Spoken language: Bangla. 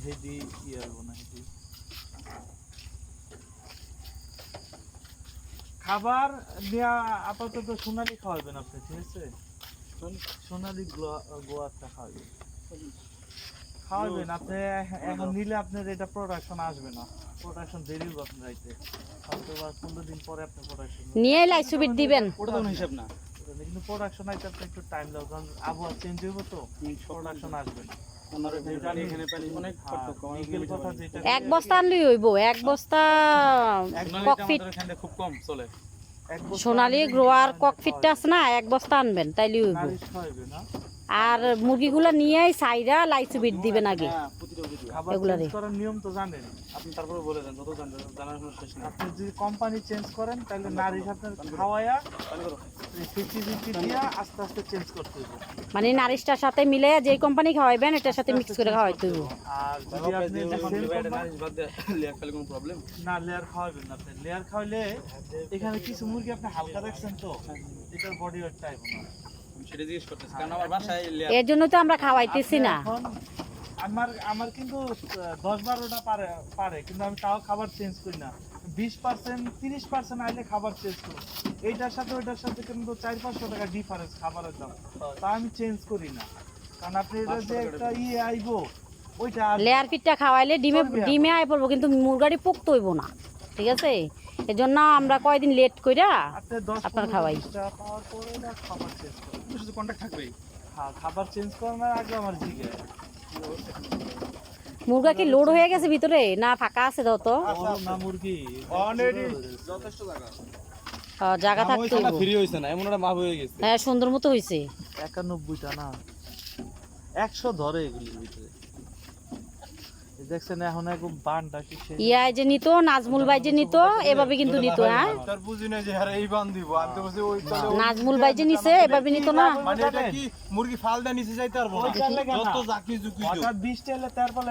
হেডি ইয়ার বনা হেডি খাবার দিয়া আপাতত সোনালি খাওয়াবেন আপনি, ঠিক আছে? সোনালি গোয়াটা খাওয়াবেন আপনি। এখন নিলে আপনার এটা প্রোডাকশন আসবে না, প্রোডাকশন দেরি হবে আপনার রাইতে, হয়তো বা 15 দিন পরে আপনি প্রোডাকশন নিয়ে লাইসুবিট দিবেন। ওটা তো হিসাব না, কিন্তু প্রোডাকশন আইতে আপনার একটু টাইম লাগবে, কারণ আবহাওয়া চেঞ্জ হইব তো, প্রোডাকশন আসবে না। এক বস্তা আনলেই হইব, এক বস্তা ককফিট খুব কম চলে। সোনালি গ্রোয়ার ককফিটটা আছে না, এক বস্তা আনবেন তাইলেই হইব। আর মুরগিগুলো নিয়ে সাইরা লাইসুবিট দিবেন আগে। এগুলা করার নিয়ম তো জানেন আপনি, তারপরে বলে দেন, যত জানার কোনো শেষ নেই। আপনি যদি কোম্পানি চেঞ্জ করেন তাহলে নারিশ আপনার খাওয়ায়া 50-50 দিয়া আস্তে আস্তে চেঞ্জ করতে হবে। মানে নারিশটার সাথে মিলে যে কোম্পানি খাওয়াইবেন এটার সাথে মিক্স করে খাওয়াইতে হবে। আর যদি আপনি লেয়ার খাইলে কোনো প্রবলেম না, লেয়ার খাওয়াবেন না আপনি। লেয়ার খাওয়াইলে এখানে কিছু মুরগি আপনি হালকা রাখছেন তো, এটার বডি ওয়েট টাইপ না, সেটা জিজ্ঞেস করতেছি, কারণ আমার বাসায় এর জন্য তো আমরা খাওয়াইতেছি না। এখন আমার কিন্তু 10-12টা পারে, কিন্তু আমি তাও খাবার চেঞ্জ করি না। 20% 30% আইলে খাবার চেঞ্জ করি। এইটার সাথে ওইটার সাথে কিন্তু 400-500 টাকা ডিফারেন্স খাবারের দাম, তা আমি চেঞ্জ করি না। কারণ আপনি এটা যে একটা আইবো ওইটা লেয়ার ফিটটা খাওয়াইলে ডিমে আয় পড়বো, কিন্তু মুরগাটি পোক্ত হইব না, ঠিক আছে? এর জন্য আমরা কয়দিন লেট কইরা আপনার খাওয়াই। পাওয়ার পরে না খাবার চেঞ্জ করি, শুধু কন্টাক্ট থাকবেই। হ্যাঁ, খাবার চেঞ্জ করার আগে আমার জিগে মুরগা কি লোড হয়ে গেছে ভিতরে না ফাঁকা আছে? দাও তো না, মুরগি যথেষ্ট জায়গা, জায়গা থাকতে ফ্রি হইছে না, এমন একটা মাপ হয়ে গেছে। হ্যাঁ, সুন্দর মতো হইছে। 91টা না 100 ধরে এগুলির ভিতরে। দেখছেন এখন একদম বানটা কি সেই ইয়াই যে নিত, নাজমুল ভাই যে নিত, এভাবে কিন্তু নিত। হ্যাঁ, তার বুঝি না যে আরে এই বান দিব, আমি তো বুঝি ওই চলে নাজমুল ভাই যে নিছে এভাবে নিত না। মানে এটা কি মুরগি ফালদা নিচে যাইতে পারবো না, যত জাকি জুকি হঠাৎ 20 টা এলে তারপরে